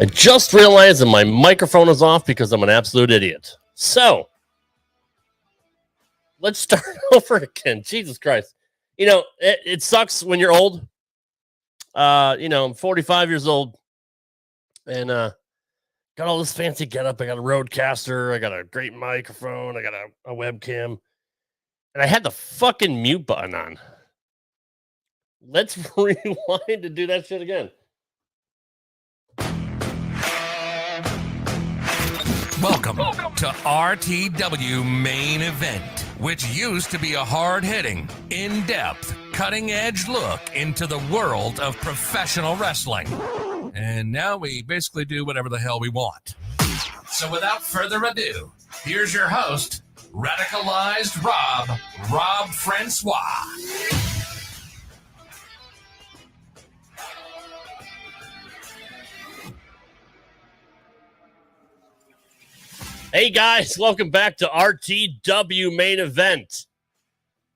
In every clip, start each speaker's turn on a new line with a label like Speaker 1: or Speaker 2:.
Speaker 1: I just realized that my microphone is off because I'm an absolute idiot. So, let's start over again. Jesus Christ. You know, it sucks when you're old. I'm 45 years old and got all this fancy getup. I got a Rodecaster. I got a great microphone. I got a webcam. And I had the fucking mute button on. Let's rewind to do that shit again.
Speaker 2: Welcome to RTW Main Event, which used to be a hard-hitting, in-depth, cutting-edge look into the world of professional wrestling. And now we basically do whatever the hell we want. So without further ado, here's your host, Radicalized Rob Francois.
Speaker 1: Hey guys, welcome back to RTW Main Event.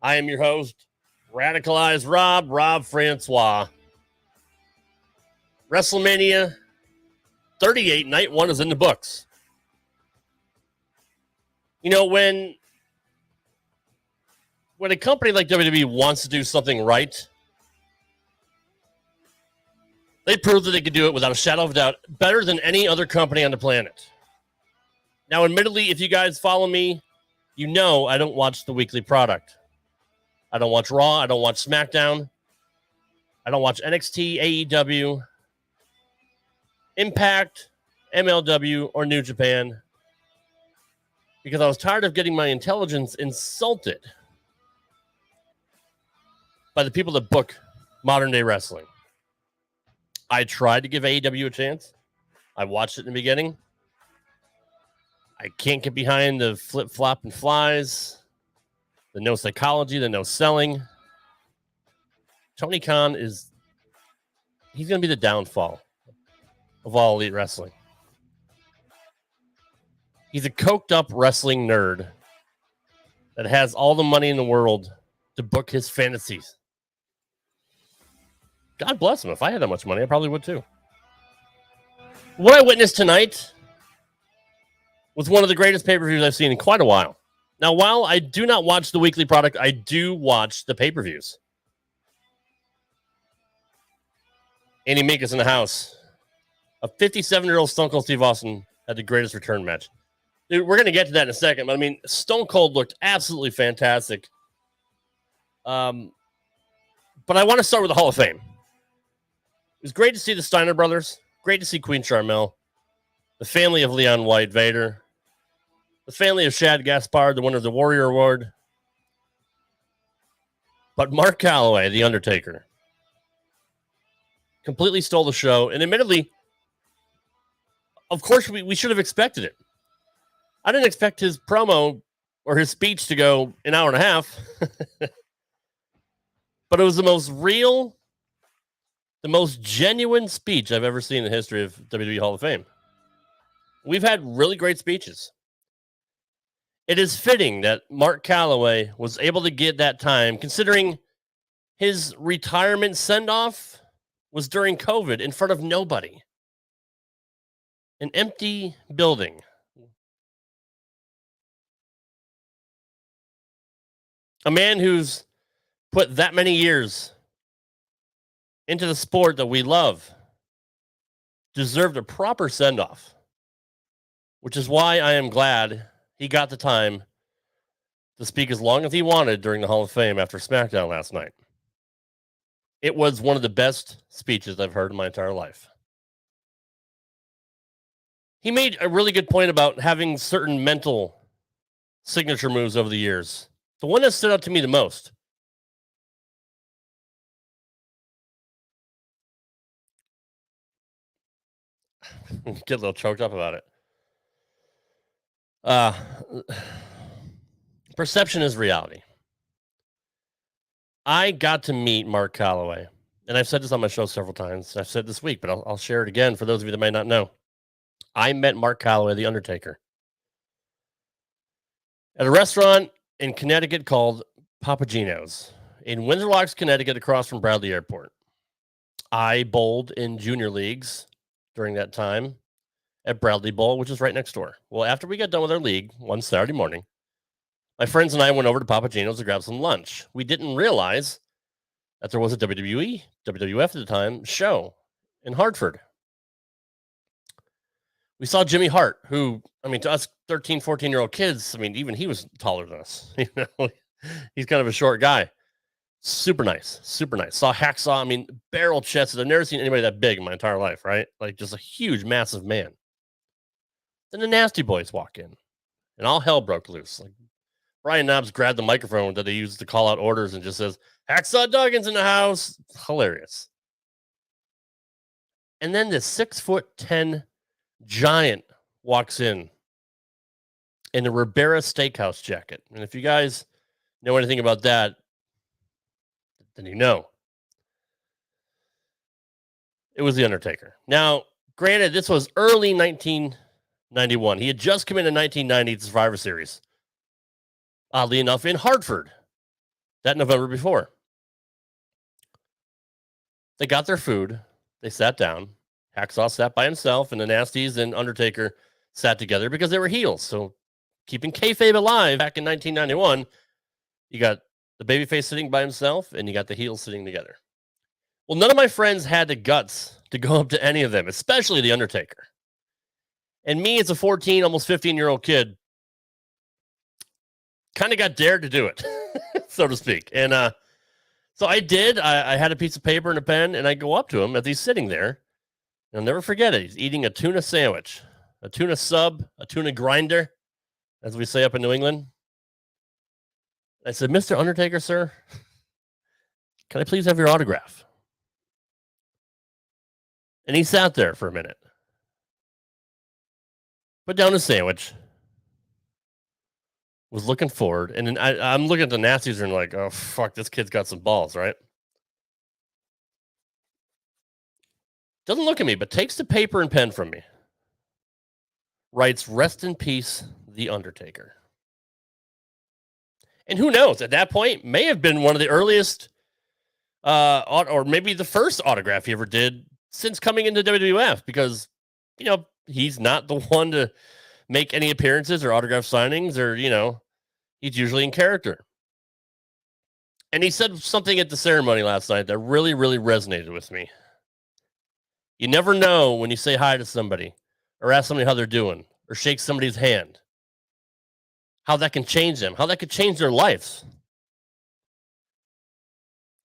Speaker 1: I am your host, Radicalized Rob Francois. WrestleMania 38, Night One is in the books. You know, when a company like WWE wants to do something right, they proved that they could do it without a shadow of a doubt, better than any other company on the planet. Now, admittedly, if you guys follow me, you know I don't watch the weekly product. I don't watch Raw. I don't watch SmackDown. I don't watch NXT, AEW, Impact, MLW, or New Japan because I was tired of getting my intelligence insulted by the people that book modern-day wrestling. I tried to give AEW a chance. I watched it in the beginning. I can't get behind the flip-flop and flies, the no psychology, the no selling. Tony Khan he's going to be the downfall of all elite wrestling. He's a coked-up wrestling nerd that has all the money in the world to book his fantasies. God bless him. If I had that much money, I probably would too. What I witnessed tonight was one of the greatest pay-per-views I've seen in quite a while. Now, while I do not watch the weekly product, I do watch the pay-per-views. Andy Minkus in the house. A 57-year-old Stone Cold Steve Austin had the greatest return match. Dude, we're going to get to that in a second, but I mean, Stone Cold looked absolutely fantastic. But I want to start with the Hall of Fame. It was great to see the Steiner brothers. Great to see Queen Charmel. The family of Leon White Vader. The family of Shad Gaspard, the winner of the Warrior Award. But Mark Calloway, The Undertaker, completely stole the show. And admittedly, of course, we should have expected it. I didn't expect his promo or his speech to go an hour and a half. But it was the most real, the most genuine speech I've ever seen in the history of WWE Hall of Fame. We've had really great speeches. It is fitting that Mark Calloway was able to get that time, considering his retirement send-off was during COVID in front of nobody. An empty building. A man who's put that many years into the sport that we love deserved a proper send-off, which is why I am glad he got the time to speak as long as he wanted during the Hall of Fame after SmackDown last night. It was one of the best speeches I've heard in my entire life. He made a really good point about having certain mental signature moves over the years. The one that stood out to me the most get a little choked up about it. Perception is reality. I got to meet Mark Calloway, and I've said this on my show several times. I've said this week, but I'll share it again for those of you that might not know. I met Mark Calloway, The Undertaker, at a restaurant in Connecticut called Papagino's in Windsor Locks, Connecticut, across from Bradley Airport. I bowled in junior leagues during that time. at Bradley Bowl, which is right next door. Well, after we got done with our league one Saturday morning, my friends and I went over to Papa Gino's to grab some lunch. We didn't realize that there was a WWE, WWF at the time, show in Hartford. We saw Jimmy Hart, who, I mean, to us 13, 14-year-old kids, I mean, even he was taller than us. You know, he's kind of a short guy. Super nice. Super nice. Saw Hacksaw. I mean, barrel chested. I've never seen anybody that big in my entire life, right? Like just a huge, massive man. Then the Nasty Boys walk in, and all hell broke loose. Like Brian Knobs grabbed the microphone that they used to call out orders and just says, Hacksaw Duggan's in the house. Hilarious. And then this 6'10" giant walks in a Ribera Steakhouse jacket. And if you guys know anything about that, then you know. It was The Undertaker. Now, granted, this was early 1991. He had just come into 1990 Survivor Series. Oddly enough, in Hartford that November before. They got their food. They sat down. Hacksaw sat by himself, and the Nasties and Undertaker sat together because they were heels. So keeping kayfabe alive back in 1991, you got the babyface sitting by himself, and you got the heels sitting together. Well, none of my friends had the guts to go up to any of them, especially the Undertaker. And me, as a 14, almost 15-year-old kid, kind of got dared to do it, so to speak. And so I did. I had a piece of paper and a pen, and I go up to him as he's sitting there. And I'll never forget it. He's eating a tuna sandwich, a tuna sub, a tuna grinder, as we say up in New England. I said, Mr. Undertaker, sir, can I please have your autograph? And he sat there for a minute. Put down his sandwich. Was looking forward. And then I'm looking at the Nasties and like, oh, fuck, this kid's got some balls, right? Doesn't look at me, but takes the paper and pen from me. Writes, rest in peace, The Undertaker. And who knows, at that point, may have been one of the earliest, or maybe the first autograph he ever did since coming into WWF, because, you know, he's not the one to make any appearances or autograph signings, or, you know, he's usually in character. And he said something at the ceremony last night that really, really resonated with me. You never know when you say hi to somebody or ask somebody how they're doing or shake somebody's hand, how that can change them, how that could change their lives.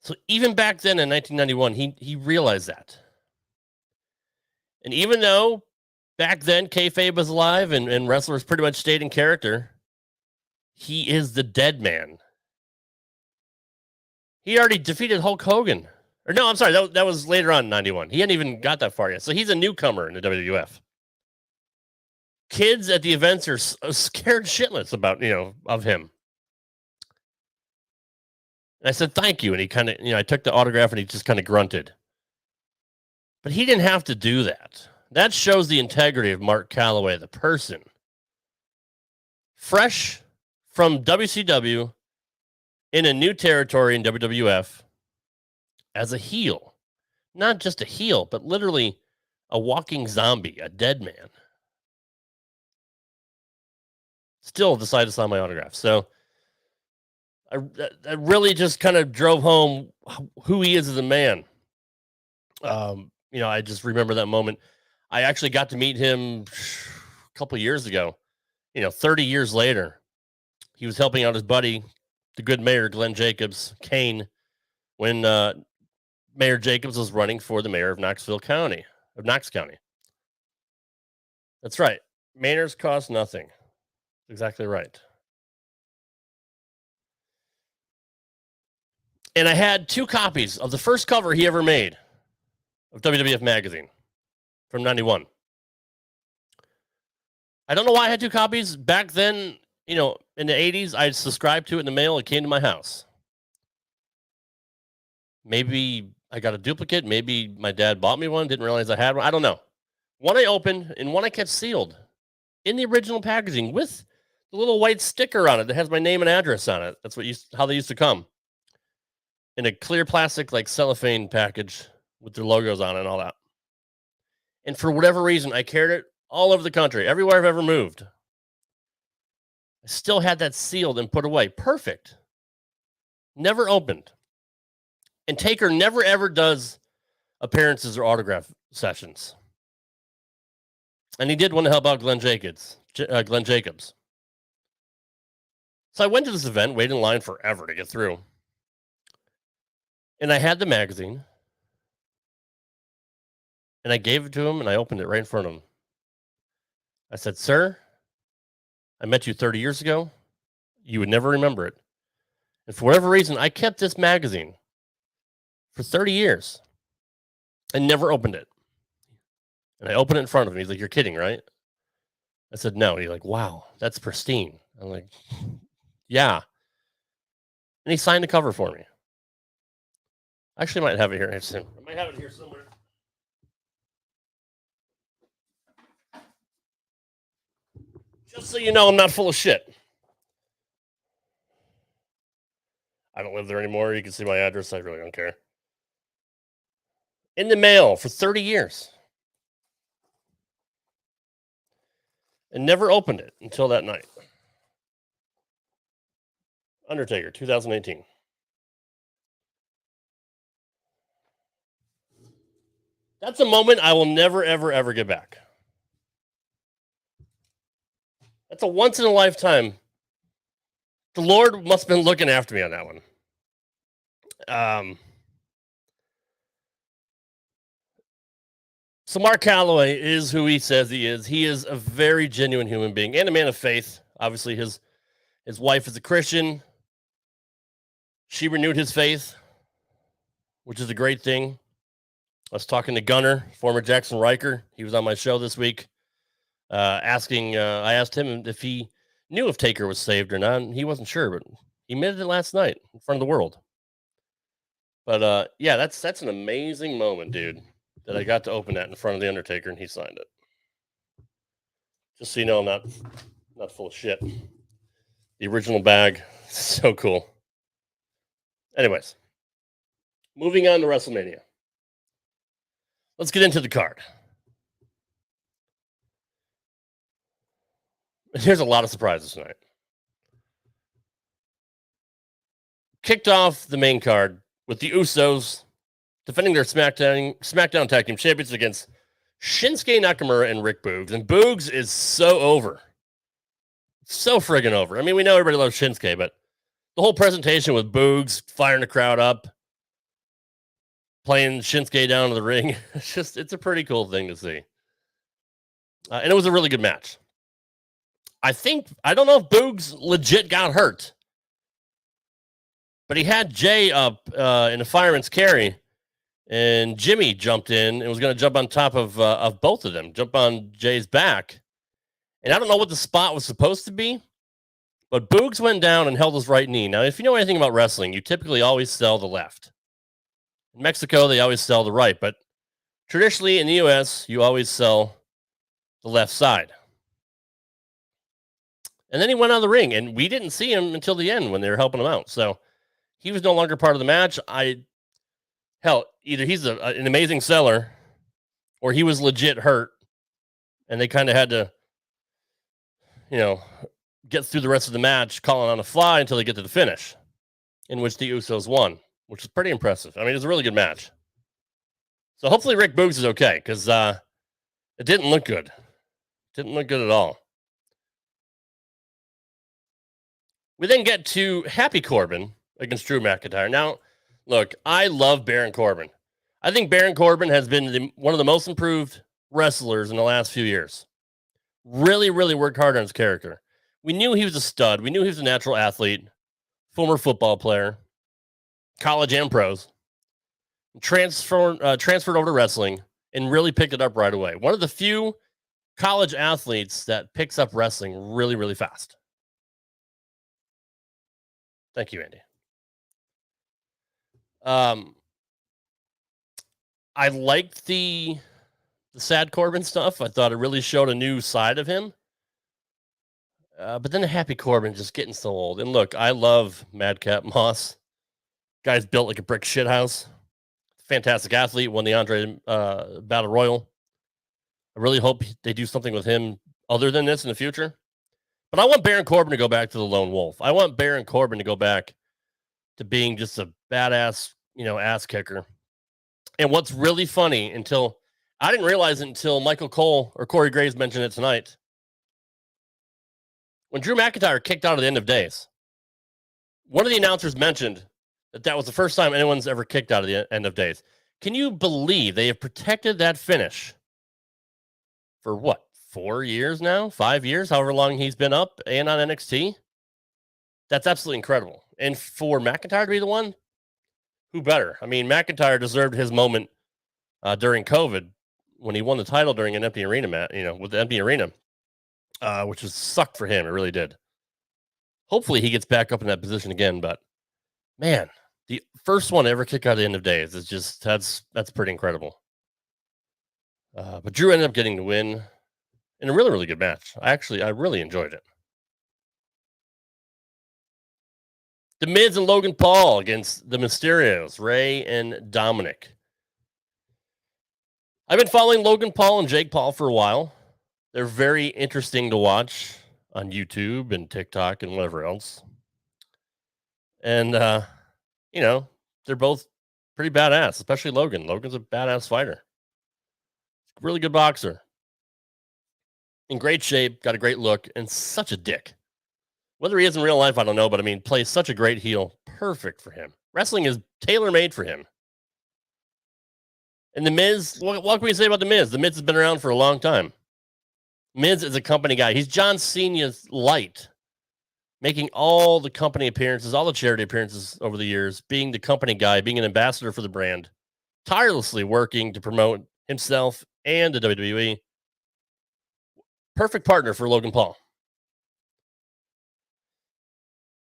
Speaker 1: So even back then in 1991, he realized that. And even though back then kayfabe was alive and wrestlers pretty much stayed in character, he is the dead man. He already defeated Hulk Hogan. Or no, I'm sorry, that was later on in 91. He hadn't even got that far yet. So he's a newcomer in the WWF. Kids at the events are scared shitless about, you know, of him. And I said, thank you. And he kind of, you know, I took the autograph and he just kind of grunted. But he didn't have to do that. That shows the integrity of Mark Calloway, the person. Fresh from WCW in a new territory in WWF as a heel. Not just a heel, but literally a walking zombie, a dead man. Still decided to sign my autograph. So I really just kind of drove home who he is as a man. You know, I just remember that moment. I actually got to meet him a couple of years ago. You know, 30 years later, he was helping out his buddy, the good mayor, Glenn Jacobs, Kane, when Mayor Jacobs was running for the mayor of Knox County. That's right. Mayors cost nothing. Exactly right. And I had 2 copies of the first cover he ever made of WWF Magazine from 91. I don't know why I had 2 copies. Back then, you know, in the 80s, I subscribed to it in the mail. It came to my house. Maybe I got a duplicate. Maybe my dad bought me one. Didn't realize I had one. I don't know. One I opened and one I kept sealed in the original packaging with the little white sticker on it that has my name and address on it. That's how they used to come. In a clear plastic, like cellophane package with their logos on it and all that. And for whatever reason, I carried it all over the country, everywhere I've ever moved. I still had that sealed and put away. Perfect. Never opened. And Taker never ever does appearances or autograph sessions. And he did want to help out Glenn Jacobs. So I went to this event, waited in line forever to get through. And I had the magazine. And I gave it to him and I opened it right in front of him. I said, "Sir, I met you 30 years ago. You would never remember it. And for whatever reason, I kept this magazine for 30 years and never opened it." And I opened it in front of him. He's like, "You're kidding, right?" I said, "No." He's like, "Wow, that's pristine." I'm like, "Yeah." And he signed the cover for me. I actually might have it here. I might have it here somewhere. Just so you know, I'm not full of shit. I don't live there anymore. You can see my address. I really don't care. In the mail for 30 years. And never opened it until that night. Undertaker, 2018. That's a moment I will never, ever, ever get back. That's a once in a lifetime. The Lord must have been looking after me on that one. So Mark Calloway is who he says he is. He is a very genuine human being and a man of faith. Obviously, his wife is a Christian. She renewed his faith, which is a great thing. I was talking to Gunner, former Jackson Riker. He was on my show this week. I asked him if he knew if Taker was saved or not, and he wasn't sure, but he admitted it last night in front of the world. But yeah, that's an amazing moment, dude, that I got to open that in front of the Undertaker, and he signed it. Just so you know, I'm not full of shit. The original bag, so cool. Anyways, moving on to WrestleMania. Let's get into the card. There's a lot of surprises tonight. Kicked off the main card with the Usos defending their SmackDown Tag Team Champions against Shinsuke Nakamura and Rick Boogs. And Boogs is so over. So friggin' over. I mean, we know everybody loves Shinsuke, but the whole presentation with Boogs firing the crowd up, playing Shinsuke down to the ring, it's a pretty cool thing to see. And it was a really good match. I don't know if Boogs legit got hurt, but he had Jay up in a fireman's carry, and Jimmy jumped in and was going to jump on top of both of them, jump on Jay's back. And I don't know what the spot was supposed to be, but Boogs went down and held his right knee. Now, if you know anything about wrestling, you typically always sell the left. In Mexico, they always sell the right, but traditionally in the U.S., you always sell the left side. And then he went out of the ring, and we didn't see him until the end when they were helping him out. So he was no longer part of the match. Either he's an amazing seller, or he was legit hurt, and they kind of had to, get through the rest of the match, calling on the fly until they get to the finish, in which the Usos won, which is pretty impressive. I mean, it was a really good match. So hopefully Rick Boogs is okay, because it didn't look good. Didn't look good at all. We then get to Happy Corbin against Drew McIntyre. Now, look, I love Baron Corbin. I think Baron Corbin has been one of the most improved wrestlers in the last few years. Really, really worked hard on his character. We knew he was a stud. We knew he was a natural athlete, former football player, college and pros. Transferred over to wrestling and really picked it up right away. One of the few college athletes that picks up wrestling really, really fast. Thank you, Andy. I liked the sad Corbin stuff. I thought it really showed a new side of him. But then the Happy Corbin just getting so old. And look, I love Madcap Moss. Guy's built like a brick shithouse. Fantastic athlete. Won the Andre Battle Royal. I really hope they do something with him other than this in the future. But I want Baron Corbin to go back to the lone wolf. I want Baron Corbin to go back to being just a badass, ass kicker. And what's really funny, I didn't realize it until Michael Cole or Corey Graves mentioned it tonight. When Drew McIntyre kicked out at the end of days, one of the announcers mentioned that was the first time anyone's ever kicked out of the end of days. Can you believe they have protected that finish for what, 4 years now, 5 years, however long he's been up and on NXT? That's absolutely incredible. And for McIntyre to be the one, who better? I mean, McIntyre deserved his moment during COVID when he won the title during an empty arena with the empty arena, which was sucked for him. It really did. Hopefully he gets back up in that position again. But man, the first one to ever kick out at the end of days is just that's pretty incredible. But Drew ended up getting the win in a really, really good match. I really enjoyed it. The Miz and Logan Paul against the Mysterios, Ray and Dominic. I've been following Logan Paul and Jake Paul for a while. They're very interesting to watch on YouTube and TikTok and whatever else. And, they're both pretty badass, especially Logan. Logan's a badass fighter. Really good boxer. In great shape, got a great look, and such a dick. Whether he is in real life, I don't know, but plays such a great heel. Perfect for him. Wrestling is tailor-made for him. And The Miz, what can we say about The Miz? The Miz has been around for a long time. Miz is a company guy. He's John Cena's light, making all the company appearances, all the charity appearances over the years, being the company guy, being an ambassador for the brand, tirelessly working to promote himself and the WWE. Perfect partner for Logan Paul.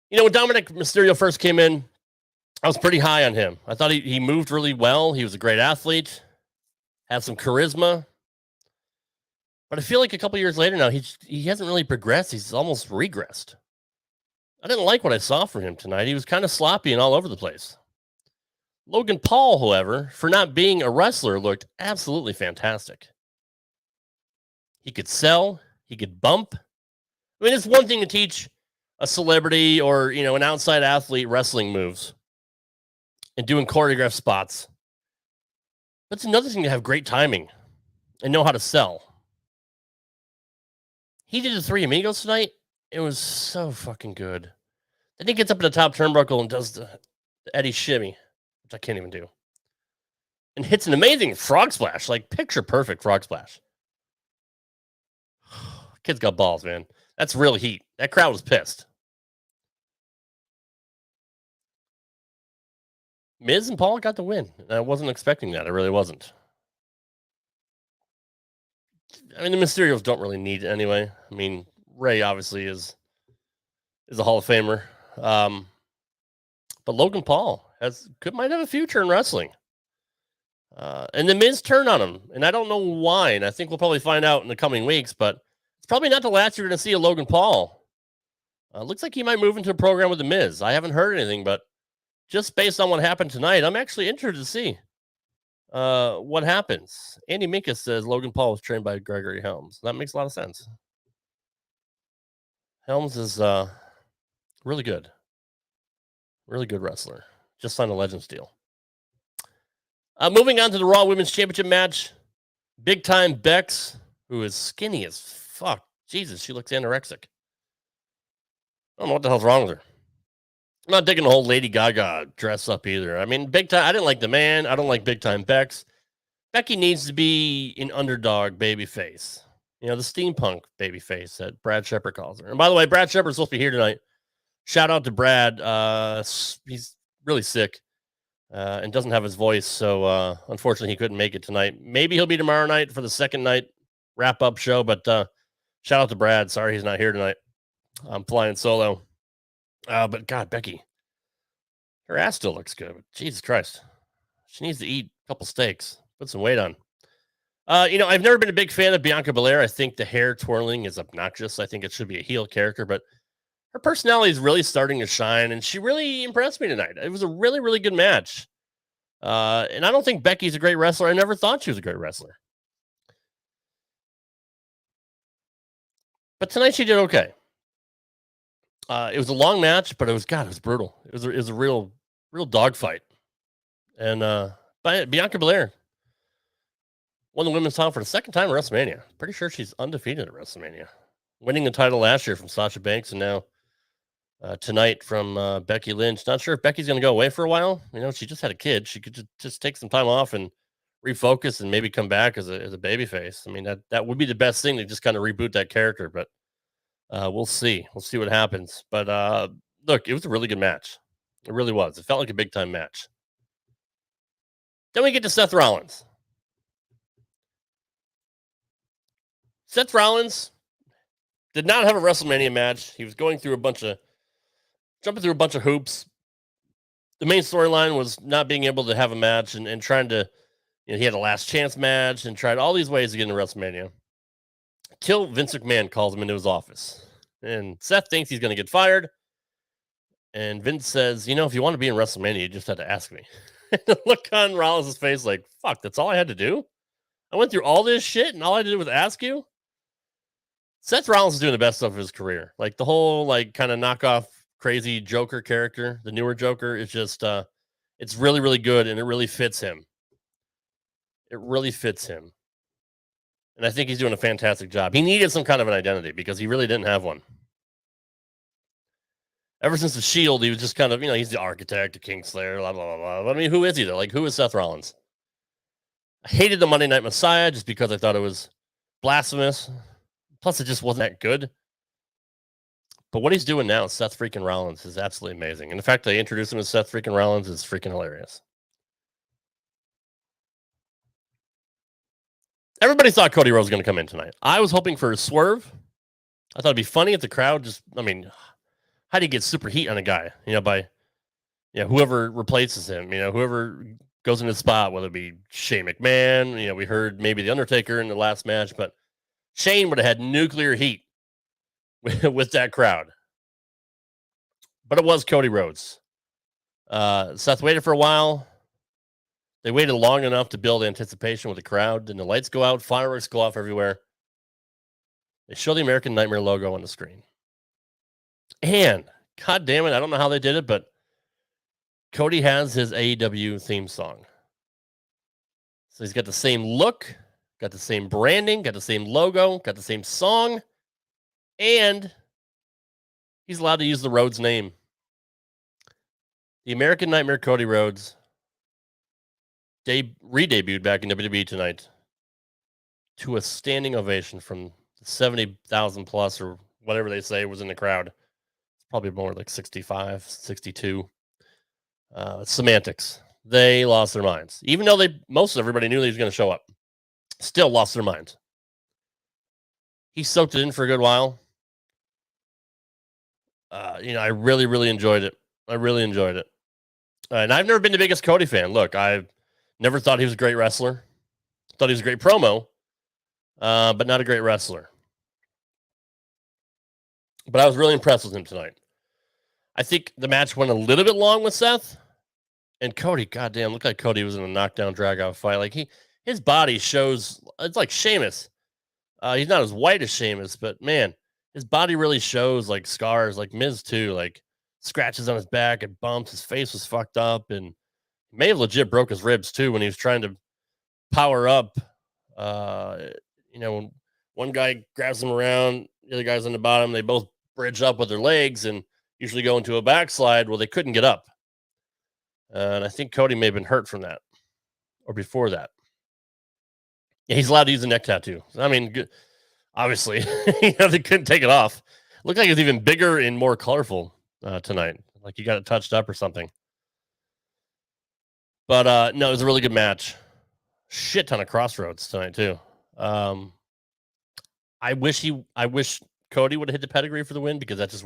Speaker 1: When Dominic Mysterio first came in, I was pretty high on him. I thought he moved really well. He was a great athlete, had some charisma. But I feel like a couple years later now, he hasn't really progressed. He's almost regressed. I didn't like what I saw from him tonight. He was kind of sloppy and all over the place. Logan Paul, however, for not being a wrestler, looked absolutely fantastic. He could sell. He could bump. It's one thing to teach a celebrity or, an outside athlete wrestling moves and doing choreographed spots. But it's another thing to have great timing and know how to sell. He did the Three Amigos tonight. It was so fucking good. Then he gets up in the top turnbuckle and does the Eddie shimmy, which I can't even do. And hits an amazing frog splash, like picture perfect frog splash. Kid's got balls, man. That's real heat. That crowd was pissed. Miz and Paul got the win. I wasn't expecting that. I really wasn't. The Mysterios don't really need it anyway. Ray obviously is a Hall of Famer. But Logan Paul might have a future in wrestling. And the Miz turned on him. And I don't know why. And I think we'll probably find out in the coming weeks. But it's probably not the last you're going to see of Logan Paul. Looks like he might move into a program with the Miz. I haven't heard anything, but just based on what happened tonight, I'm actually interested to see what happens. Andy Minkus says Logan Paul was trained by Gregory Helms. That makes a lot of sense. Helms is really good. Really good wrestler. Just signed a Legends deal. Moving on to the Raw Women's Championship match. Big time Bex, who is skinny as fuck. Jesus, she looks anorexic. I don't know what the hell's wrong with her. I'm not digging the whole Lady Gaga dress up either. Big time. I didn't like the man. I don't like big time Bex. Becky needs to be an underdog baby face. The steampunk baby face that Brad Shepard calls her. And by the way, Brad Shepard's supposed to be here tonight. Shout out to Brad. He's really sick and doesn't have his voice. So unfortunately, he couldn't make it tonight. Maybe he'll be tomorrow night for the second night wrap-up show. But shout out to Brad. Sorry he's not here tonight. I'm flying solo. But God, Becky, her ass still looks good. But Jesus Christ. She needs to eat a couple steaks, put some weight on. I've never been a big fan of Bianca Belair. I think the hair twirling is obnoxious. I think it should be a heel character, but her personality is really starting to shine, and she really impressed me tonight. It was a really, really good match. And I don't think Becky's a great wrestler. I never thought she was a great wrestler. But tonight she did okay. It was a long match, but it was brutal. It was a real dogfight. And Bianca Belair won the women's title for the second time at WrestleMania. Pretty sure she's undefeated at WrestleMania, winning the title last year from Sasha Banks, and now tonight from Becky Lynch. Not sure if Becky's going to go away for a while. She just had a kid. She could just take some time off and refocus and maybe come back as a babyface. I mean, that would be the best thing to just kind of reboot that character, but we'll see. We'll see what happens. But look, it was a really good match. It really was. It felt like a big time match. Then we get to Seth Rollins. Seth Rollins did not have a WrestleMania match. He was jumping through a bunch of hoops. The main storyline was not being able to have a match and trying to, he had a last chance match and tried all these ways to get into WrestleMania. Till Vince McMahon calls him into his office. And Seth thinks he's going to get fired. And Vince says, if you want to be in WrestleMania, you just had to ask me. The look on Rollins' face like, fuck, that's all I had to do? I went through all this shit and all I had to do was ask you? Seth Rollins is doing the best stuff of his career. Like the whole kind of knockoff crazy Joker character, the newer Joker, is just it's really, really good and it really fits him. It really fits him. And I think he's doing a fantastic job. He needed some kind of an identity because he really didn't have one. Ever since the Shield, he was just kind of, he's the architect, the Kingslayer, blah, blah, blah, blah. I mean, who is he though? Like, who is Seth Rollins? I hated the Monday Night Messiah just because I thought it was blasphemous. Plus, it just wasn't that good. But what he's doing now, Seth freaking Rollins, is absolutely amazing. And the fact they introduced him as Seth freaking Rollins is freaking hilarious. Everybody thought Cody Rhodes was going to come in tonight. I was hoping for a swerve. I thought it'd be funny if the crowd how do you get super heat on a guy? By whoever replaces him, whoever goes in the spot, whether it be Shane McMahon, we heard maybe The Undertaker in the last match, but Shane would have had nuclear heat with that crowd. But it was Cody Rhodes. Seth waited for a while. They waited long enough to build anticipation with the crowd. Then the lights go out, fireworks go off everywhere. They show the American Nightmare logo on the screen. And, god damn it, I don't know how they did it, but Cody has his AEW theme song. So he's got the same look, got the same branding, got the same logo, got the same song, and he's allowed to use the Rhodes name. The American Nightmare Cody Rhodes re-debuted back in WWE tonight to a standing ovation from 70,000 plus or whatever they say was in the crowd. It's probably more like 65, 62. Semantics. They lost their minds. Even though most of everybody knew he was going to show up. Still lost their minds. He soaked it in for a good while. I really, really enjoyed it. I really enjoyed it. And I've never been the biggest Cody fan. Look, I've never thought he was a great wrestler. Thought he was a great promo, but not a great wrestler. But I was really impressed with him tonight. I think the match went a little bit long with Seth. And Cody, goddamn, looked like Cody was in a knockdown, drag-out fight. Like his body shows, it's like Sheamus. He's not as white as Sheamus, but man, his body really shows like scars, like Miz too, like scratches on his back and bumps. His face was fucked up, and he may have legit broke his ribs too when he was trying to power up. When one guy grabs him around, the other guy's on the bottom, they both bridge up with their legs and usually go into a backslide. Well, they couldn't get up. And I think Cody may have been hurt from that or before that. Yeah, he's allowed to use a neck tattoo. I mean, obviously, they couldn't take it off. Looked like it was even bigger and more colorful tonight. Like you got it touched up or something. But no, it was a really good match. Shit ton of crossroads tonight too. I wish Cody would have hit the pedigree for the win because that just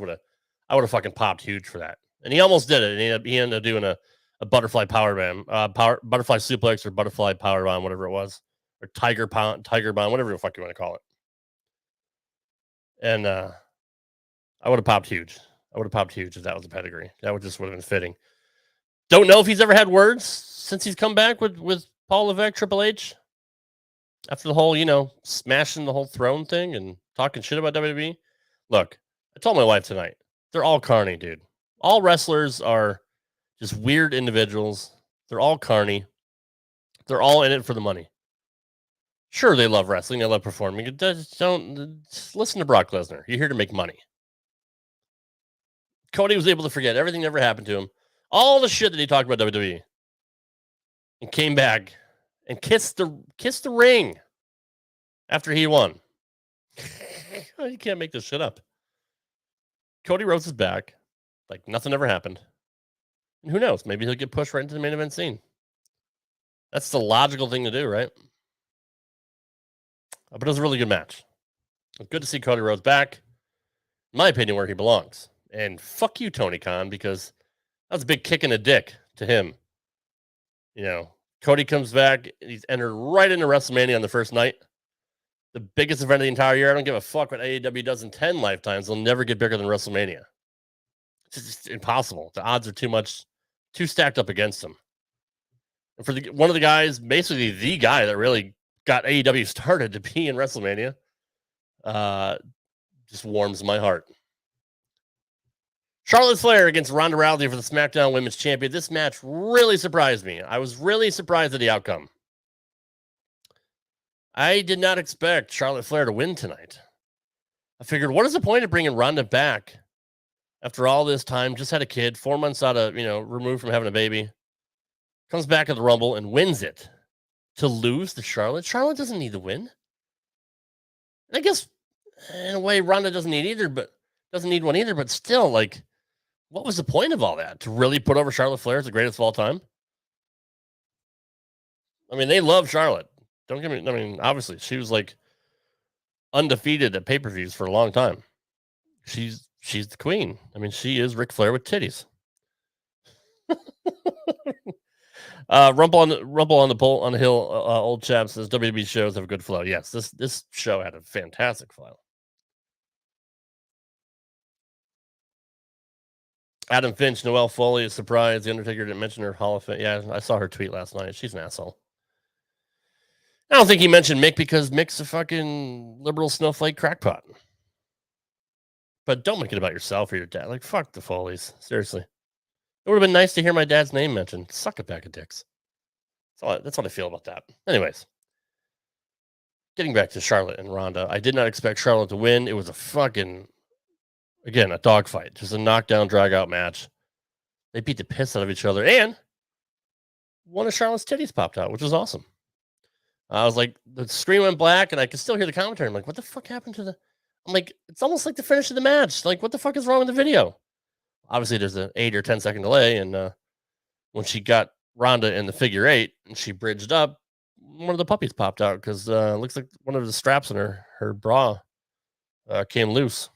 Speaker 1: I would have fucking popped huge for that. And he almost did it. And he ended up doing a butterfly butterfly suplex or butterfly power bomb, whatever it was, or tiger bomb, whatever the fuck you want to call it. And I would have popped huge. If that was a pedigree. That would have been fitting. Don't know if he's ever had words since he's come back with Paul Levesque, Triple H. After the whole, smashing the whole throne thing and talking shit about WWE. Look, I told my wife tonight, they're all carny, dude. All wrestlers are just weird individuals. They're all carny. They're all in it for the money. Sure, they love wrestling. They love performing. Just listen to Brock Lesnar. You're here to make money. Cody was able to forget everything that ever happened to him. All the shit that he talked about WWE. And came back and kissed the ring after he won. You can't make this shit up. Cody Rhodes is back. Like nothing ever happened. And who knows? Maybe he'll get pushed right into the main event scene. That's the logical thing to do, right? But it was a really good match. Good to see Cody Rhodes back. In my opinion, where he belongs. And fuck you, Tony Khan, because that was a big kick in the dick to him. You know, Cody comes back. He's entered right into WrestleMania on the first night. The biggest event of the entire year. I don't give a fuck what AEW does in 10 lifetimes. They'll never get bigger than WrestleMania. It's just impossible. The odds are too stacked up against them. And for one of the guys, basically the guy that really got AEW started to be in WrestleMania, just warms my heart. Charlotte Flair against Ronda Rousey for the SmackDown Women's Champion. This match really surprised me. I was really surprised at the outcome. I did not expect Charlotte Flair to win tonight. I figured, what is the point of bringing Ronda back after all this time? Just had a kid, 4 months out of, removed from having a baby. Comes back at the Rumble and wins it. To lose to Charlotte? Charlotte doesn't need to win. And I guess, in a way, Ronda doesn't need one either, but still, like, what was the point of all that? To really put over Charlotte Flair as the greatest of all time? I mean, they love Charlotte. Don't get me. I mean, obviously, she was like undefeated at pay-per-views for a long time. She's the queen. I mean, she is Ric Flair with titties. Rumble on the hill. Old chap says WWE shows have a good flow. Yes, this show had a fantastic flow. Adam Finch, Noelle Foley is surprised the Undertaker didn't mention her Hall of Fame. Yeah, I saw her tweet last night. She's an asshole. I don't think he mentioned Mick because Mick's a fucking liberal snowflake crackpot. But don't make it about yourself or your dad. Like, fuck the Foleys. Seriously. It would have been nice to hear my dad's name mentioned. Suck a pack of dicks. That's what I feel about that. Anyways. Getting back to Charlotte and Ronda. I did not expect Charlotte to win. It was a fucking, again, a dogfight. Just a knockdown, drag-out match. They beat the piss out of each other. And one of Charlotte's titties popped out, which was awesome. I was like, the screen went black, and I could still hear the commentary. I'm like, what the fuck happened to the... I'm like, it's almost like the finish of the match. Like, what the fuck is wrong with the video? Obviously, there's an 8 or 10 second delay, and when she got Ronda in the figure 8, and she bridged up, one of the puppies popped out, because looks like one of the straps in her bra came loose.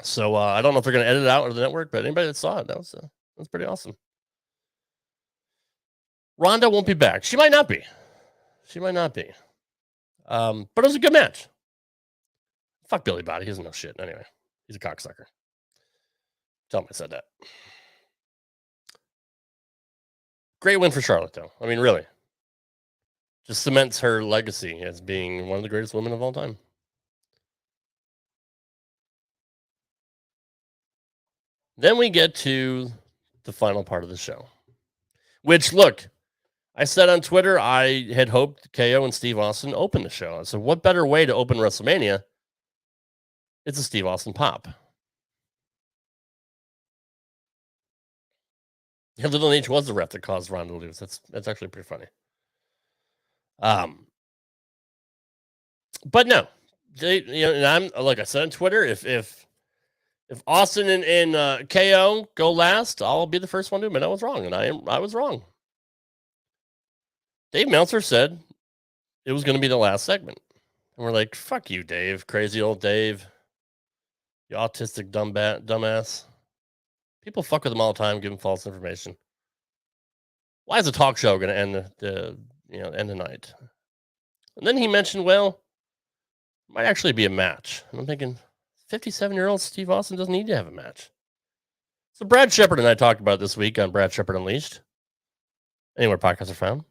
Speaker 1: So, I don't know if they're going to edit it out or the network, but anybody that saw it, that was pretty awesome. Ronda won't be back. She might not be. But it was a good match. Fuck Billy Body. He doesn't know shit. Anyway, he's a cocksucker. Tell him I said that. Great win for Charlotte, though. I mean, really. Just cements her legacy as being one of the greatest women of all time. Then we get to the final part of the show. Which, look, I said on Twitter I had hoped KO and Steve Austin open the show. So what better way to open WrestleMania? It's a Steve Austin pop. Yeah, Little H was the ref that caused Ronda to lose. That's actually pretty funny. But no, and I'm like I said on Twitter, if Austin and KO go last, I'll be the first one to admit I was wrong, and I was wrong. Dave Meltzer said it was going to be the last segment, and we're like, "Fuck you, Dave, crazy old Dave, you autistic dumbass." People fuck with him all the time, give him false information. Why is a talk show going to end end the night? And then he mentioned, well, it might actually be a match. And I'm thinking, 57-year-old Steve Austin doesn't need to have a match. So Brad Shepard and I talked about it this week on Brad Shepard Unleashed. Anywhere podcasts are found.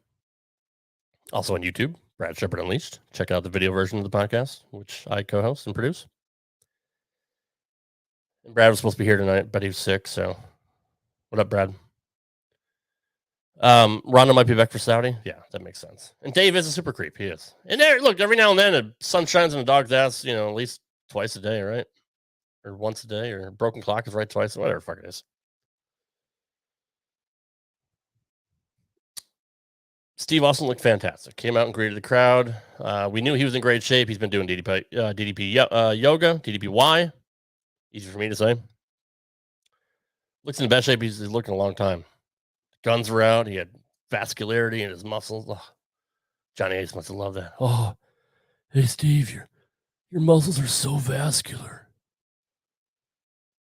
Speaker 1: Also on YouTube, Brad Shepard Unleashed. Check out the video version of the podcast, which I co-host and produce. Brad was supposed to be here tonight, but he was sick. So, what up, Brad? Ronda might be back for Saudi. Yeah, that makes sense. And Dave is a super creep. He is. And there, look, every now and then, the sun shines in a dog's ass. At least twice a day, right? Or once a day, or broken clock is right twice. Whatever the fuck it is. Steve Austin looked fantastic. Came out and greeted the crowd. We knew he was in great shape. He's been doing DDP yoga, DDPY. Easy for me to say. Looks in the best shape he's looked in a long time. Guns were out. He had vascularity in his muscles. Oh, Johnny Ace must have loved that. Oh, hey Steve, your muscles are so vascular.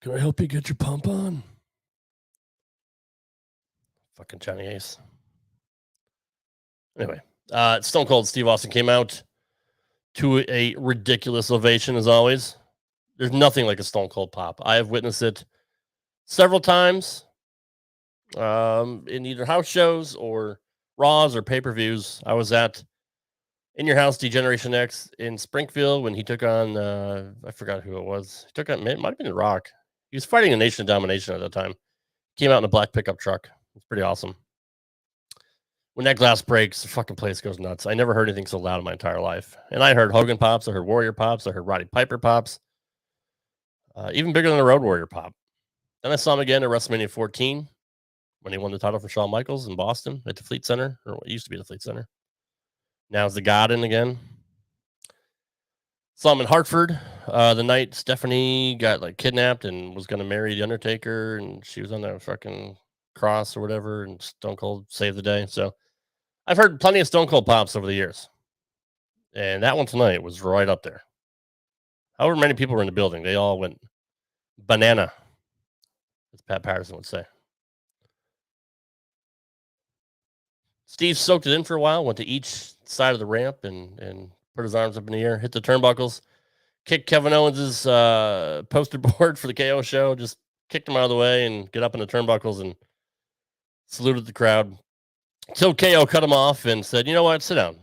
Speaker 1: Can I help you get your pump on? Fucking Johnny Ace. Anyway, Stone Cold Steve Austin came out to a ridiculous ovation as always. There's nothing like a Stone Cold pop. I have witnessed it several times in either house shows or Raws or pay-per-views. I was at In Your House Degeneration X in Springfield when he took on, I forgot who it was. He took on, it might have been The Rock. He was fighting a Nation of Domination at that time. Came out in a black pickup truck. It's pretty awesome. When that glass breaks, the fucking place goes nuts. I never heard anything so loud in my entire life. And I heard Hogan pops. I heard Warrior pops. I heard Roddy Piper pops. Even bigger than the Road Warrior pop. Then I saw him again at WrestleMania 14 when he won the title from Shawn Michaels in Boston at the Fleet Center, or what used to be the Fleet Center. Now it's the Garden again. Saw him in Hartford the night Stephanie got kidnapped and was going to marry the Undertaker, and she was on that fucking cross or whatever, and Stone Cold saved the day. So I've heard plenty of Stone Cold pops over the years, and that one tonight was right up there. However many people were in the building, they all went banana, as Pat Patterson would say. Steve soaked it in for a while, went to each side of the ramp and put his arms up in the air, hit the turnbuckles, kicked Kevin Owens' poster board for the KO show, just kicked him out of the way and get up in the turnbuckles and saluted the crowd. Until KO cut him off and said, you know what, sit down.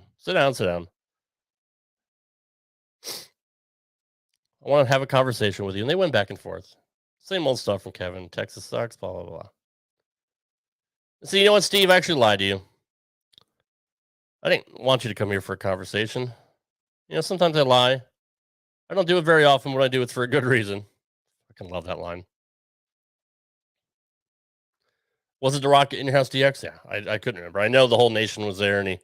Speaker 1: I want to have a conversation with you. And they went back and forth. Same old stuff from Kevin. Texas sucks, blah, blah, blah. So you know what, Steve? I actually lied to you. I didn't want you to come here for a conversation. Sometimes I lie. I don't do it very often. When I do, it's for a good reason. I can love that line. Was it The Rock in Your House DX? Yeah, I couldn't remember. I know the whole nation was there and he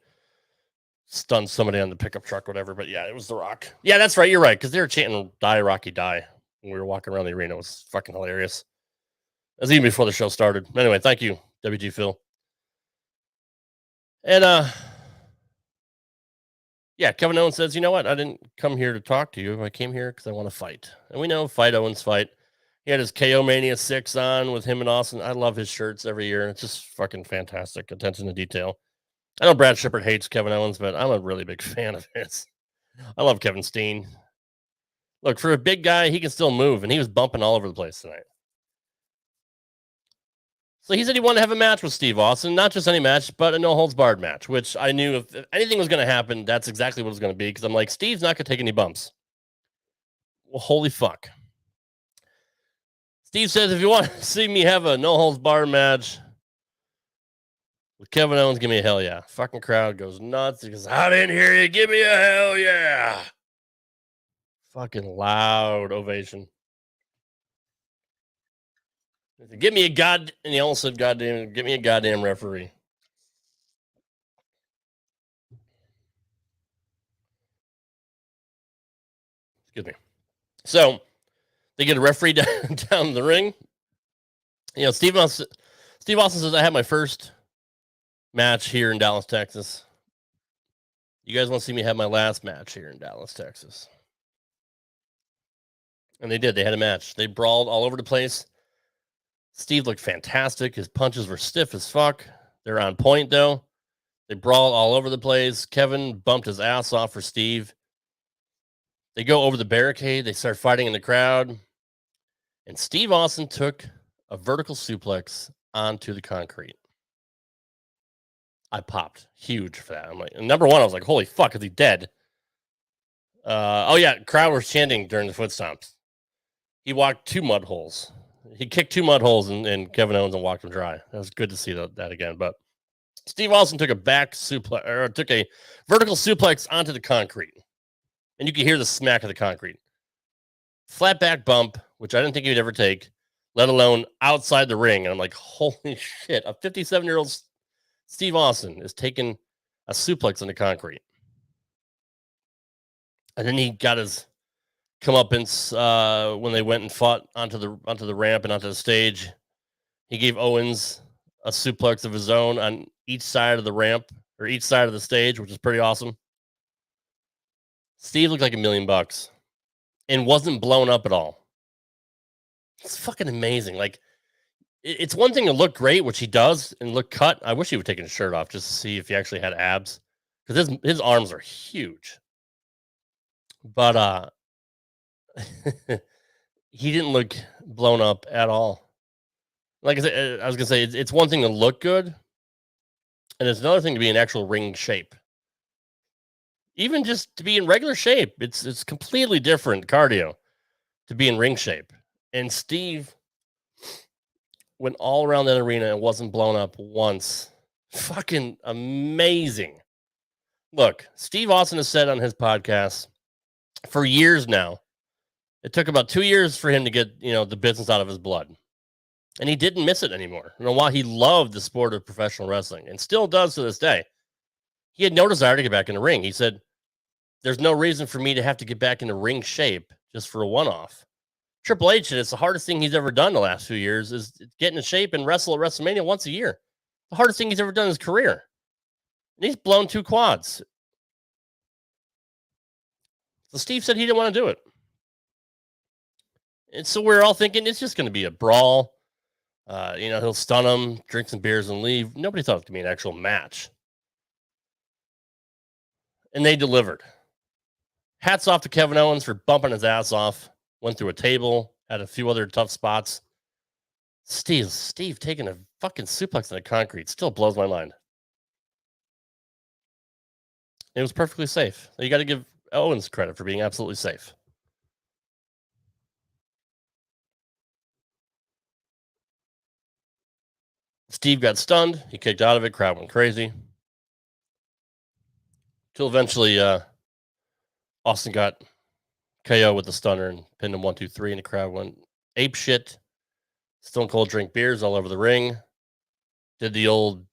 Speaker 1: stunned somebody on the pickup truck, whatever. But yeah, it was The Rock. Yeah, that's right. You're right. Because they were chanting "Die, Rocky, die" when we were walking around the arena. It was fucking hilarious. That was even before the show started. Anyway, thank you, WG Phil. And yeah, Kevin Owens says, you know what? I didn't come here to talk to you. I came here because I want to fight. And we know fight Owens fight. He had his KO Mania 6 on with him and Austin. I love his shirts every year. It's just fucking fantastic. Attention to detail. I know Brad Shepard hates Kevin Owens, but I'm a really big fan of his. I love Kevin Steen. Look, for a big guy, he can still move, and he was bumping all over the place tonight. So he said he wanted to have a match with Steve Austin, not just any match, but a no-holds-barred match, which I knew if anything was going to happen, that's exactly what it was going to be, because I'm like, Steve's not going to take any bumps. Well, holy fuck. Steve says, if you want to see me have a no-holds-barred match with Kevin Owens, give me a hell yeah. Fucking crowd goes nuts. He goes, I didn't hear you. Give me a hell yeah. Fucking loud ovation. Give me a god, and he almost said goddamn, give me a goddamn referee. Excuse me. So they get a referee down the ring. Steve Austin says, I had my first match here in Dallas, Texas. You guys want to see me have my last match here in Dallas, Texas? And they did. They had a match. They brawled all over the place. Steve looked fantastic. His punches were stiff as fuck. They're on point, though. They brawled all over the place. Kevin bumped his ass off for Steve. They go over the barricade. They start fighting in the crowd. And Steve Austin took a vertical suplex onto the concrete. I popped huge for that. I'm like, number one, I was like, holy fuck, is he dead? Oh, yeah. Crowd was chanting during the foot stomps. He walked 2 mud holes. He kicked 2 mud holes in Kevin Owens and walked him dry. That was good to see that again. But Steve Austin took a took a vertical suplex onto the concrete, and you could hear the smack of the concrete. Flat back bump, which I didn't think he'd ever take, let alone outside the ring. And I'm like, holy shit! A 57-year-old Steve Austin is taking a suplex on the concrete, and then he got his comeuppance when they went and fought onto the ramp and onto the stage. He gave Owens a suplex of his own on each side of the ramp or each side of the stage, which is pretty awesome. Steve looked like $1 million and wasn't blown up at all. It's fucking amazing. Like, it's one thing to look great, which he does, and look cut. I wish he would take his shirt off just to see if he actually had abs, because his arms are huge. But he didn't look blown up at all. Like I said, I was gonna say it's one thing to look good, and it's another thing to be in actual ring shape. Even just to be in regular shape, it's completely different cardio to be in ring shape. And Steve went all around that arena and wasn't blown up once. Fucking amazing. Look, Steve Austin has said on his podcast for years now, it took about 2 years for him to get, the business out of his blood. And he didn't miss it anymore. While he loved the sport of professional wrestling and still does to this day, he had no desire to get back in the ring. He said, there's no reason for me to have to get back into ring shape just for a one-off. Triple H, it's the hardest thing he's ever done the last few years, is get in shape and wrestle at WrestleMania once a year. The hardest thing he's ever done in his career. And he's blown 2 quads. So Steve said he didn't want to do it. And so we're all thinking it's just going to be a brawl. He'll stun him, drink some beers, and leave. Nobody thought it was going to be an actual match. And they delivered. Hats off to Kevin Owens for bumping his ass off. Went through a table, had a few other tough spots. Steve taking a fucking suplex on the concrete still blows my mind. It was perfectly safe. You got to give Owens credit for being absolutely safe. Steve got stunned. He kicked out of it. Crowd went crazy. Till eventually Austin got KO with the stunner and pinned him 1, 2, 3, and the crowd went ape shit. Stone Cold drank beers all over the ring. Did the old,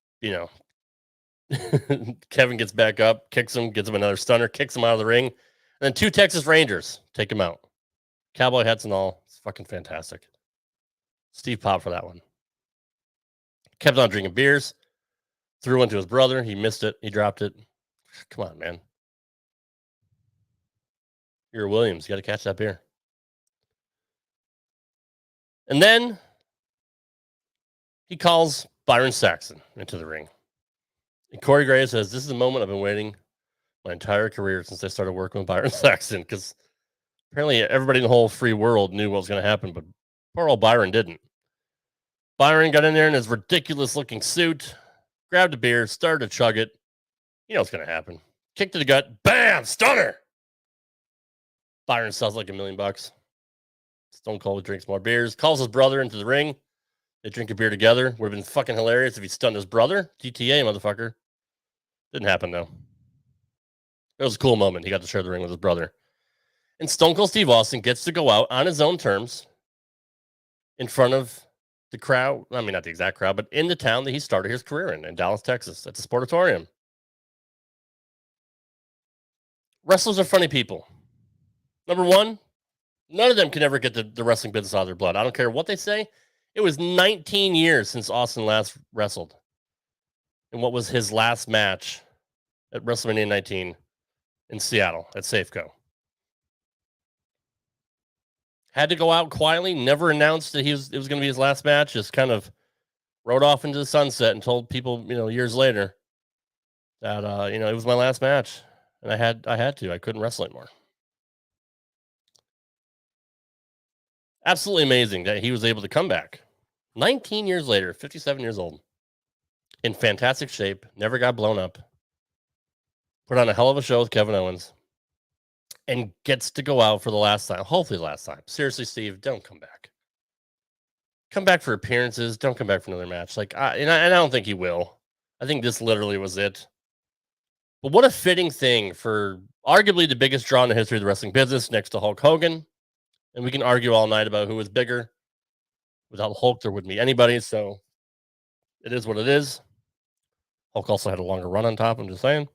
Speaker 1: Kevin gets back up, kicks him, gives him another stunner, kicks him out of the ring. And then 2 Texas Rangers take him out. Cowboy hats and all. It's fucking fantastic. Steve popped for that one. Kept on drinking beers. Threw one to his brother. He missed it. He dropped it. Come on, man. You're Williams. You got to catch that beer. And then he calls Byron Saxton into the ring. And Corey Graves says, this is the moment I've been waiting my entire career since I started working with Byron Saxton, because apparently everybody in the whole free world knew what was going to happen, but poor old Byron didn't. Byron got in there in his ridiculous-looking suit, grabbed a beer, started to chug it. You know what's going to happen. Kick to the gut. Bam! Stunner! Byron sells like $1 million. Stone Cold drinks more beers. Calls his brother into the ring. They drink a beer together. Would have been fucking hilarious if he stunned his brother. GTA, motherfucker. Didn't happen, though. It was a cool moment. He got to share the ring with his brother. And Stone Cold Steve Austin gets to go out on his own terms in front of the crowd. I mean, not the exact crowd, but in the town that he started his career in Dallas, Texas, at the Sportatorium. Wrestlers are funny people. Number one, none of them can ever get the wrestling business out of their blood. I don't care what they say. It was 19 years since Austin last wrestled. And what was his last match at WrestleMania 19 in Seattle at Safeco? Had to go out quietly, never announced that it was going to be his last match, just kind of rode off into the sunset and told people, years later that, it was my last match. And I had to. I couldn't wrestle anymore. Absolutely amazing that he was able to come back 19 years later, 57 years old, in fantastic shape, never got blown up, put on a hell of a show with Kevin Owens, and gets to go out for the last time. Hopefully, the last time. Seriously, Steve, don't come back. Come back for appearances. Don't come back for another match. And I don't think he will. I think this literally was it. But what a fitting thing for arguably the biggest draw in the history of the wrestling business, next to Hulk Hogan. And we can argue all night about who was bigger. Without Hulk, there wouldn't be anybody. So it is what it is. Hulk also had a longer run on top. I'm just saying.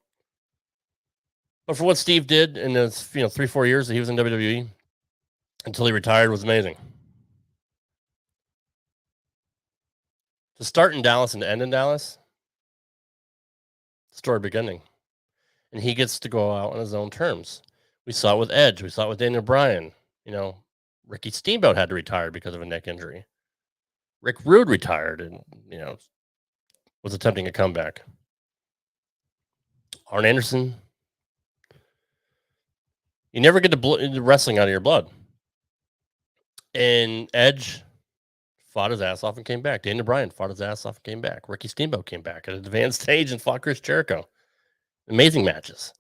Speaker 1: But for what Steve did in his 3-4 years that he was in WWE until he retired was amazing. To start in Dallas and to end in Dallas, story beginning. And he gets to go out on his own terms. We saw it with Edge. We saw it with Daniel Bryan. Ricky Steamboat had to retire because of a neck injury. Rick Rude retired and, was attempting a comeback. Arn Anderson. You never get the wrestling out of your blood. And Edge fought his ass off and came back. Daniel Bryan fought his ass off and came back. Ricky Steamboat came back at an advanced stage and fought Chris Jericho. Amazing matches.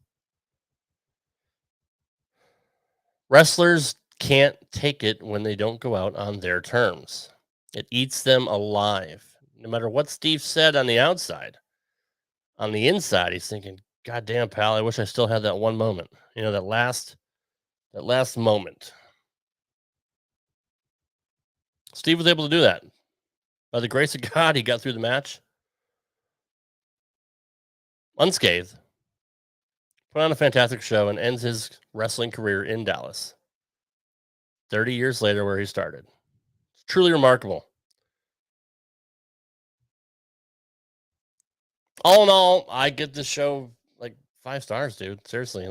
Speaker 1: Wrestlers can't take it when they don't go out on their terms. It eats them alive. No matter what Steve said on the outside, on the inside, he's thinking, God damn, pal, I wish I still had that one moment. That last moment. Steve was able to do that. By the grace of God, he got through the match unscathed, put on a fantastic show, and ends his wrestling career in Dallas 30 years later where he started. It's truly remarkable. All in all, I get this show 5 stars, dude. Seriously,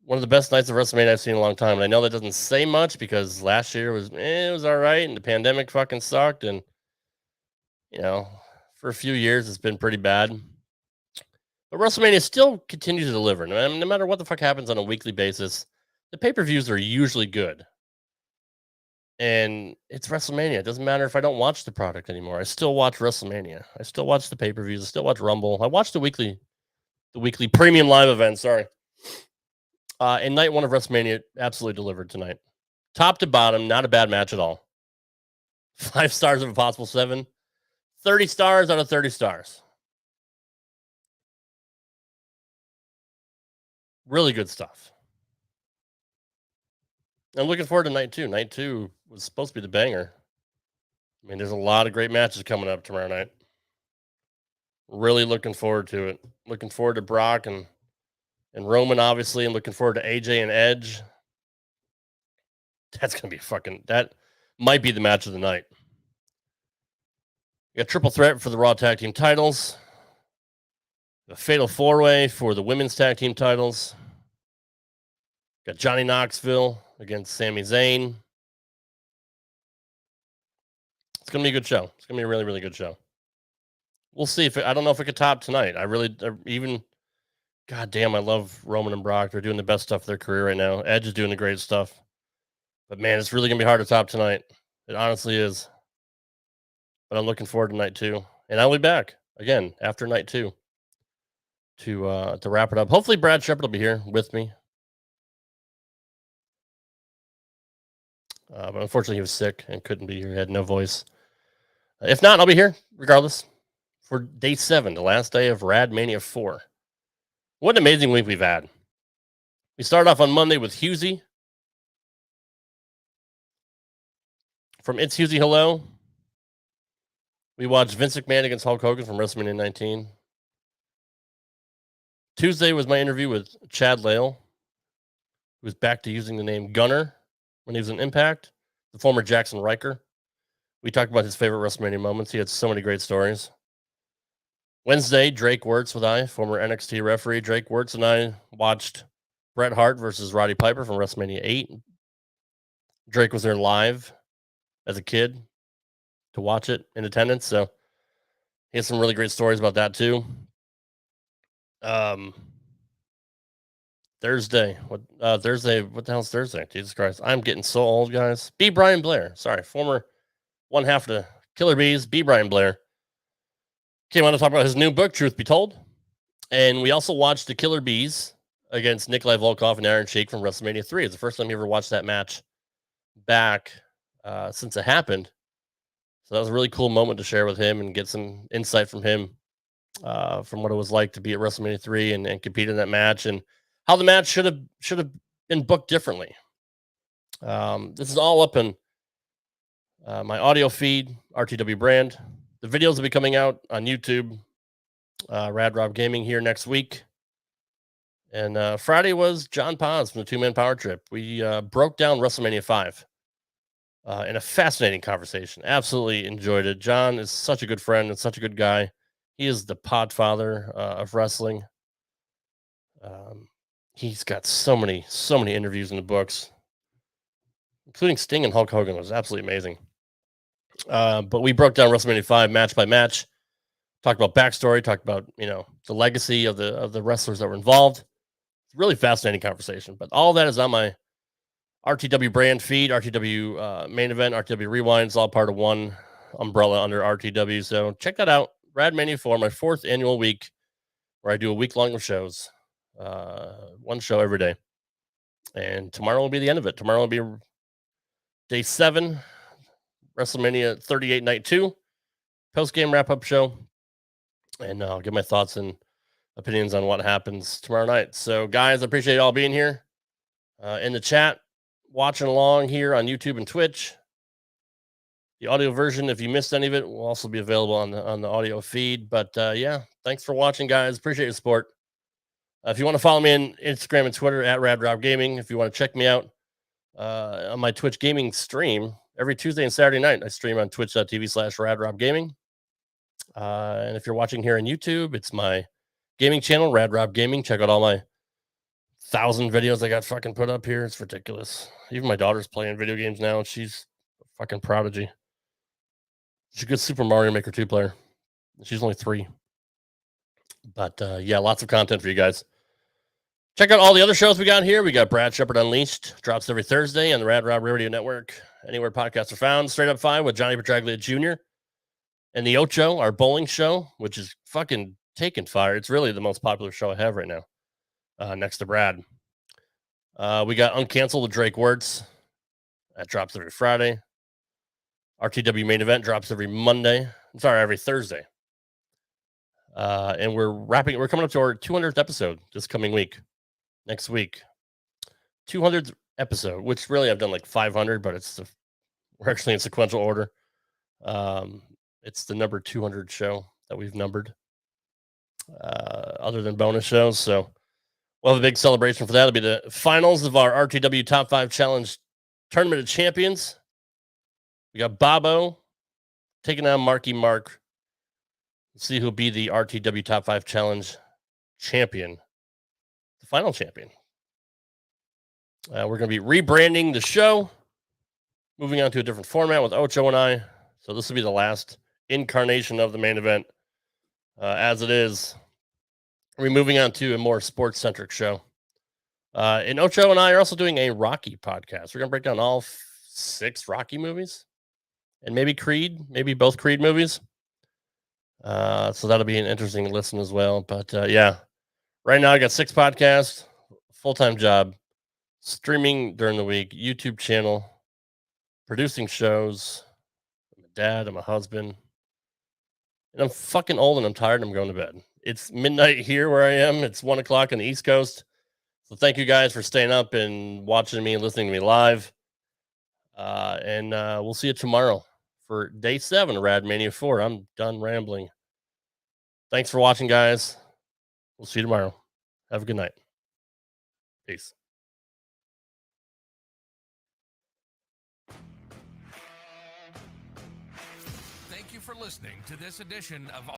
Speaker 1: one of the best nights of WrestleMania I've seen in a long time. And I know that doesn't say much because last year it was all right, and the pandemic fucking sucked, and for a few years it's been pretty bad. But WrestleMania still continues to deliver. No matter what the fuck happens on a weekly basis, the pay-per-views are usually good. And it's WrestleMania. It doesn't matter if I don't watch the product anymore. I still watch WrestleMania. I still watch the pay-per-views. I still watch Rumble. I watch the weekly premium live event. Sorry. And Night One of WrestleMania absolutely delivered tonight. Top to bottom, not a bad match at all. 5 stars of a possible 7. 30 stars out of 30 stars. Really good stuff. I'm looking forward to night 2. Night 2 was supposed to be the banger. I mean, there's a lot of great matches coming up tomorrow night. Really looking forward to it. Looking forward to Brock and Roman, obviously, and looking forward to AJ and Edge. That's going to be that might be the match of the night. You got triple threat for the Raw Tag Team titles. A fatal 4-way for the women's tag team titles. Got Johnny Knoxville against Sami Zayn. It's going to be a good show. It's going to be a really, really good show. We'll see I don't know if it could top tonight. God damn, I love Roman and Brock. They're doing the best stuff of their career right now. Edge is doing the great stuff. But man, it's really going to be hard to top tonight. It honestly is. But I'm looking forward to night 2. And I'll be back again after night 2 to wrap it up. Hopefully Brad Shepard will be here with me. But unfortunately he was sick and couldn't be here. He had no voice. If not, I'll be here regardless for day 7, the last day of RadMania 4. What an amazing week we've had. We started off on Monday with Husey. From It's Husey Hello. We watched Vince McMahon against Hulk Hogan from WrestleMania 19. Tuesday was my interview with Chad Lale, who was back to using the name Gunner when he was in Impact, the former Jackson Riker. We talked about his favorite WrestleMania moments. He had so many great stories. Wednesday, Drake Wirtz former NXT referee. Drake Wirtz and I watched Bret Hart versus Roddy Piper from WrestleMania 8. Drake was there live as a kid to watch it in attendance, so he has some really great stories about that too. Thursday. What the hell's Thursday? Jesus Christ. I'm getting so old, guys. B. Brian Blair. Sorry, former one half of the Killer Bees, B. Brian Blair. Came on to talk about his new book, Truth Be Told. And we also watched the Killer Bees against Nikolai Volkov and Iron Sheik from WrestleMania 3. It's the first time you ever watched that match back since it happened. So that was a really cool moment to share with him and get some insight from him from what it was like to be at WrestleMania 3 and compete in that match, and how the match should have been booked differently. This is all up in my audio feed, RTW brand. The videos will be coming out on YouTube, Rad Rob Gaming here next week. And Friday was John Paz from the Two Man Power Trip. We broke down WrestleMania 5 in a fascinating conversation. Absolutely enjoyed it. John is such a good friend and such a good guy. He is the podfather of wrestling. He's got so many interviews in the books, including Sting and Hulk Hogan. It was absolutely amazing. But we broke down WrestleMania 5 match by match, talked about backstory, talked about the legacy of the wrestlers that were involved. It's a really fascinating conversation. But all that is on my RTW brand feed, RTW main event, RTW Rewind. It's all part of one umbrella under RTW. So check that out. RadMania 4, my 4th annual week, where I do a week long of shows, one show every day. And tomorrow will be the end of it. Tomorrow will be day 7, WrestleMania 38 Night 2, post-game wrap-up show. And I'll give my thoughts and opinions on what happens tomorrow night. So, guys, I appreciate you all being here in the chat, watching along here on YouTube and Twitch. The audio version, if you missed any of it, will also be available on the audio feed. But yeah, thanks for watching, guys. Appreciate your support. If you want to follow me on Instagram and Twitter at RadRobGaming, if you want to check me out on my Twitch gaming stream every Tuesday and Saturday night, I stream on twitch.tv/RadRobGaming. And if you're watching here on YouTube, it's my gaming channel, RadRob Gaming. Check out all my 1,000 videos I got fucking put up here. It's ridiculous. Even my daughter's playing video games now, and she's a fucking prodigy. She's a good Super Mario Maker 2 player. She's only 3. But yeah, lots of content for you guys. Check out all the other shows we got here. We got Brad Shepard Unleashed, drops every Thursday on the Rad Rob Radio Network, anywhere podcasts are found. Straight Up 5 with Johnny Petraglia Jr. And the Ocho, our bowling show, which is fucking taking fire. It's really the most popular show I have right now, next to Brad. We got Uncanceled with Drake Wirtz. That drops every Friday. RTW Main Event drops every Thursday. And we're coming up to our 200th episode this coming week. Next week. 200th episode, which really I've done like 500, but we're actually in sequential order. It's the number 200 show that we've numbered, other than bonus shows. So we'll have a big celebration for that. It'll be the finals of our RTW Top 5 Challenge Tournament of Champions. We got Bobo taking on Marky Mark. Let's see who'll be the RTW Top 5 Challenge champion, the final champion. We're going to be rebranding the show, moving on to a different format with Ocho and I. So this will be the last incarnation of the main event as it is. We're moving on to a more sports-centric show. And Ocho and I are also doing a Rocky podcast. We're going to break down all 6 Rocky movies and maybe Creed, maybe both Creed movies. So that'll be an interesting listen as well. But yeah, right now I got 6 podcasts, full-time job, streaming during the week, YouTube channel, producing shows. I'm a dad, I'm a husband, and I'm fucking old and I'm tired and I'm going to bed. It's midnight here where I am. It's 1 o'clock on the East Coast. So thank you guys for staying up and watching me and listening to me live. And we'll see you tomorrow for day 7 of RadMania 4. I'm done rambling. Thanks for watching, guys. We'll see you tomorrow. Have a good night. Peace.
Speaker 2: Thank you for listening to this edition of